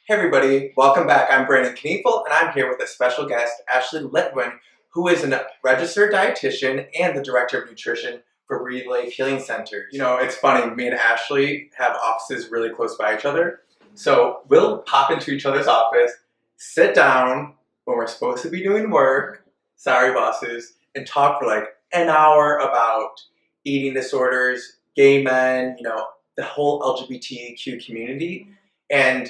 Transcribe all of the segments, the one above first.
Hey everybody, welcome back. I'm Brandon Kniefel and I'm here with a special guest, Ashley Litwin, who is a registered dietitian and the director of nutrition for Breathe Life Healing Centers. You know, it's funny, me and Ashley have offices really close by each other. So we'll pop into each other's office, sit down when we're supposed to be doing work, sorry bosses, and talk for like an hour about eating disorders, gay men, the whole LGBTQ community. And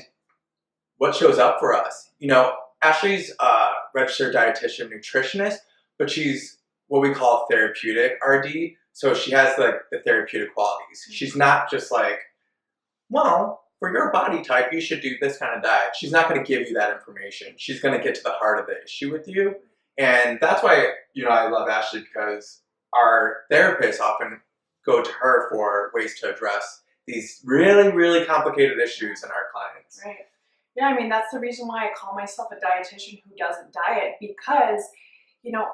what shows up for us. Ashley's a registered dietitian nutritionist, but she's what we call therapeutic RD. So she has like the therapeutic qualities. She's not just like, well, for your body type, you should do this kind of diet. She's not going to give you that information. She's going to get to the heart of the issue with you. And that's why, I love Ashley, because our therapists often go to her for ways to address these really, really complicated issues in our clients. Right. Yeah, I mean, that's the reason why I call myself a dietitian who doesn't diet, because,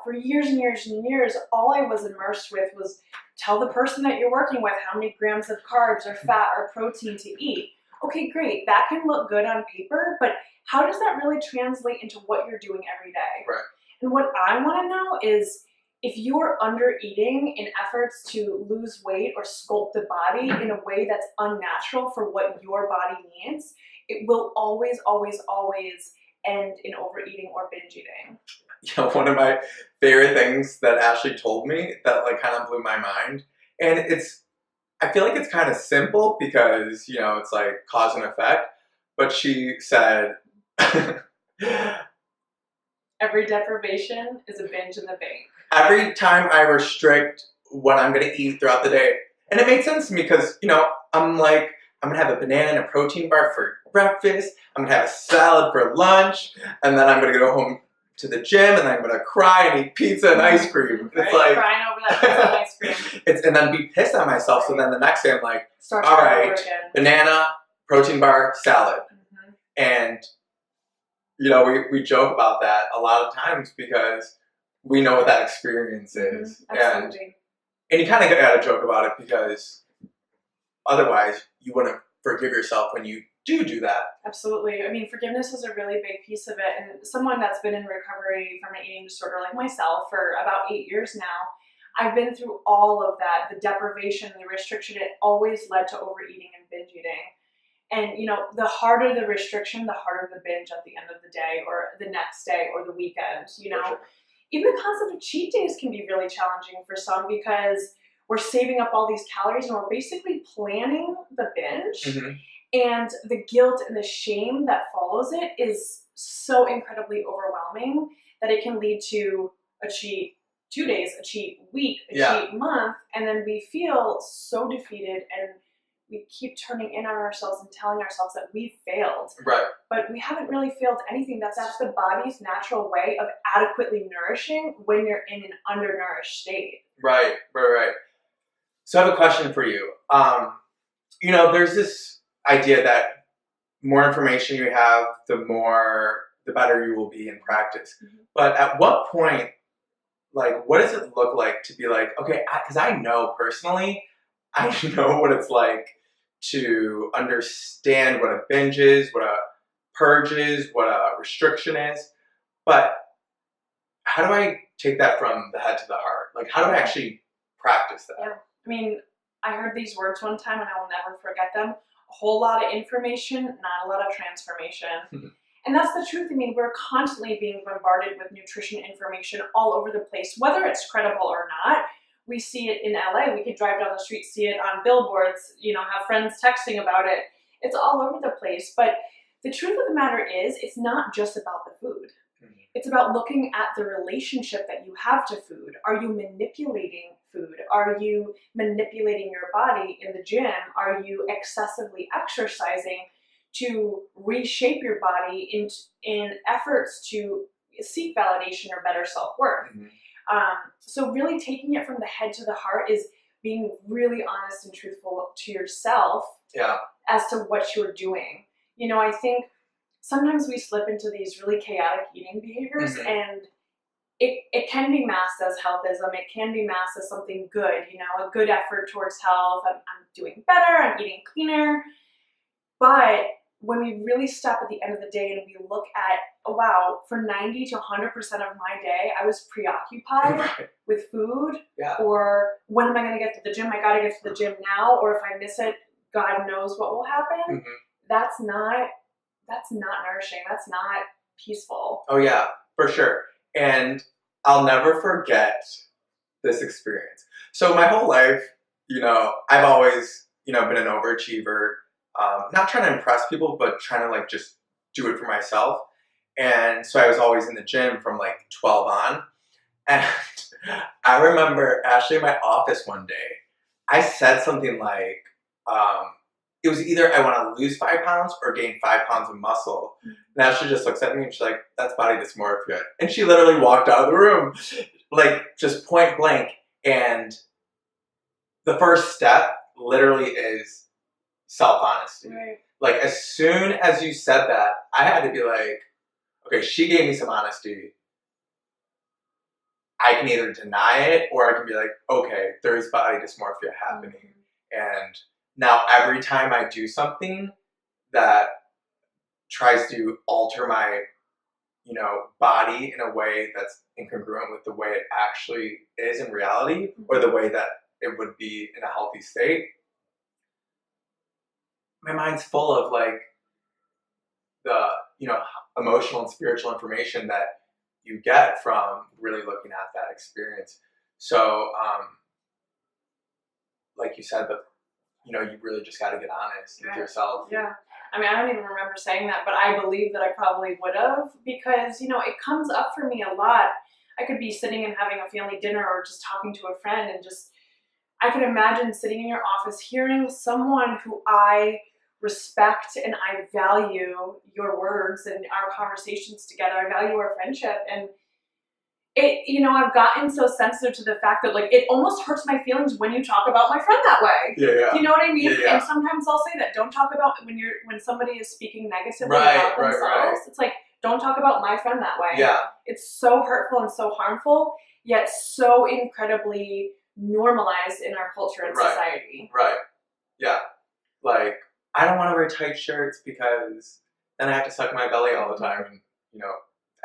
for years and years and years, all I was immersed with was tell the person that you're working with how many grams of carbs or fat or protein to eat. Okay, great. That can look good on paper, but how does that really translate into what you're doing every day? Right. And what I want to know is if you're under eating in efforts to lose weight or sculpt the body in a way that's unnatural for what your body needs, it will always, always, always end in overeating or binge eating. One of my favorite things that Ashley told me that like kind of blew my mind, and I feel like it's kind of simple because, it's like cause and effect, but she said, every deprivation is a binge in the bank. Every time I restrict what I'm going to eat throughout the day, and it made sense to me because, I'm like, I'm going to have a banana and a protein bar for breakfast, I'm going to have a salad for lunch, and then I'm going to go home to the gym, and then I'm going to cry and eat pizza and ice cream. Right? It's like crying over that pizza and ice cream. And then be pissed at myself, so then the next day I'm like, Start all over right, again. banana, protein bar, salad. Mm-hmm. And, we joke about that a lot of times because we know what that experience is. Absolutely. And you kind of got to joke about it because otherwise you wouldn't forgive yourself when you do that. Absolutely. I mean, forgiveness is a really big piece of it. And someone that's been in recovery from an eating disorder like myself for about 8 years now, I've been through all of that, the deprivation, the restriction. It always led to overeating and binge eating. And, the harder the restriction, the harder the binge at the end of the day or the next day or the weekend, Sure. Even the concept of cheat days can be really challenging for some because we're saving up all these calories and we're basically planning the binge. Mm-hmm. And the guilt and the shame that follows it is so incredibly overwhelming that it can lead to a cheat 2 days, a cheat week, a cheat month, and then we feel so defeated and we keep turning in on ourselves and telling ourselves that we failed. Right. But we haven't really failed anything. That's the body's natural way of adequately nourishing when you're in an undernourished state. Right. So I have a question for you. There's this idea that more information you have, the better you will be in practice. Mm-hmm. But at what point, like, what does it look like to be like, okay, because I know personally, I know what it's like to understand what a binge is, what a purge is, what a restriction is, but how do I take that from the head to the heart? Like, how do I actually practice that? Yeah. I mean, I heard these words one time and I will never forget them. A whole lot of information, not a lot of transformation. And that's the truth. I mean, we're constantly being bombarded with nutrition information all over the place, whether it's credible or not. We see it in LA. We could drive down the street, see it on billboards, have friends texting about it. It's all over the place. But the truth of the matter is, it's not just about the food. Mm-hmm. It's about looking at the relationship that you have to food. Are you manipulating food? Are you manipulating your body in the gym? Are you excessively exercising to reshape your body in efforts to seek validation or better self-worth? Mm-hmm. So really taking it from the head to the heart is being really honest and truthful to yourself as to what you're doing. I think sometimes we slip into these really chaotic eating behaviors, mm-hmm. and it can be masked as healthism. It can be masked as something good, a good effort towards health. I'm doing better, I'm eating cleaner. But when we really stop at the end of the day and we look at, oh, wow, for 90 to 100% of my day, I was preoccupied Right. with food, Yeah. or when am I going to get to the gym? I got to get to the gym now, or if I miss it, God knows what will happen. That's not nourishing. That's not peaceful. Oh yeah, for sure. And I'll never forget this experience. So my whole life, I've always, been an overachiever. Not trying to impress people, but trying to like just do it for myself. And so I was always in the gym from like 12 on. And I remember Ashley in my office one day, I said something like, it was either I want to lose 5 pounds or gain 5 pounds of muscle. And Ashley just looks at me and she's like, that's body dysmorphia. And she literally walked out of the room, like just point blank. And the first step literally is self-honesty. Right. Like as soon as you said that, I had to be like, okay, she gave me some honesty. I can either deny it or I can be like, okay, there is body dysmorphia happening. And now every time I do something that tries to alter my, body in a way that's incongruent with the way it actually is in reality, or the way that it would be in a healthy state, my mind's full of like the, emotional and spiritual information that you get from really looking at that experience. So, like you said, you really just got to get honest with yourself. Yeah. I mean, I don't even remember saying that, but I believe that I probably would have, because, it comes up for me a lot. I could be sitting and having a family dinner or just talking to a friend, and I can imagine sitting in your office hearing someone who I respect and I value your words and our conversations together. I value our friendship, and I've gotten so sensitive to the fact that like it almost hurts my feelings when you talk about my friend that way. Yeah. Do you know what I mean? Yeah. And sometimes I'll say that. Don't talk about when somebody is speaking negatively about themselves. Right. It's like, don't talk about my friend that way. Yeah. It's so hurtful and so harmful, yet so incredibly normalized in our culture and society. Right. Yeah. Like, I don't want to wear tight shirts because then I have to suck my belly all the time. And,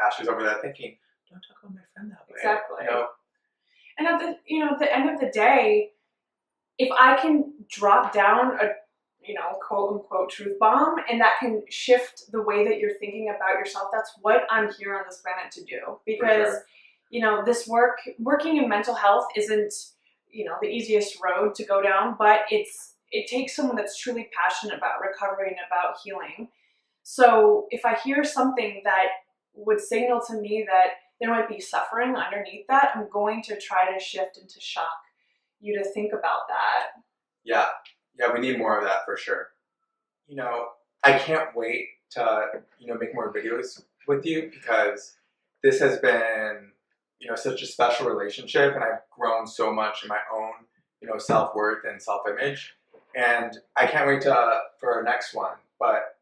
Ashley's over there thinking, don't talk about my friend that way. Exactly. And at the end of the day, if I can drop down a, quote unquote truth bomb, and that can shift the way that you're thinking about yourself, that's what I'm here on this planet to do. Because, this working in mental health isn't, the easiest road to go down, but it takes someone that's truly passionate about recovery and about healing. So if I hear something that would signal to me that there might be suffering underneath that, I'm going to try to shift and to shock you to think about that. Yeah, we need more of that for sure. I can't wait to, make more videos with you, because this has been, such a special relationship, and I've grown so much in my own, self-worth and self-image. And I can't wait for our next one. But,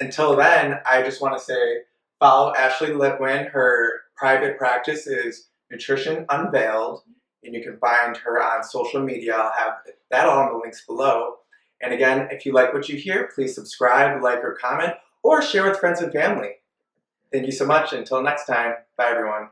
until then, I just want to say, follow Ashley Litwin. Her private practice is Nutrition Unveiled, and you can find her on social media. I'll have that all in the links below. And again, if you like what you hear, please subscribe, like, or comment, or share with friends and family. Thank you so much. Until next time, bye everyone.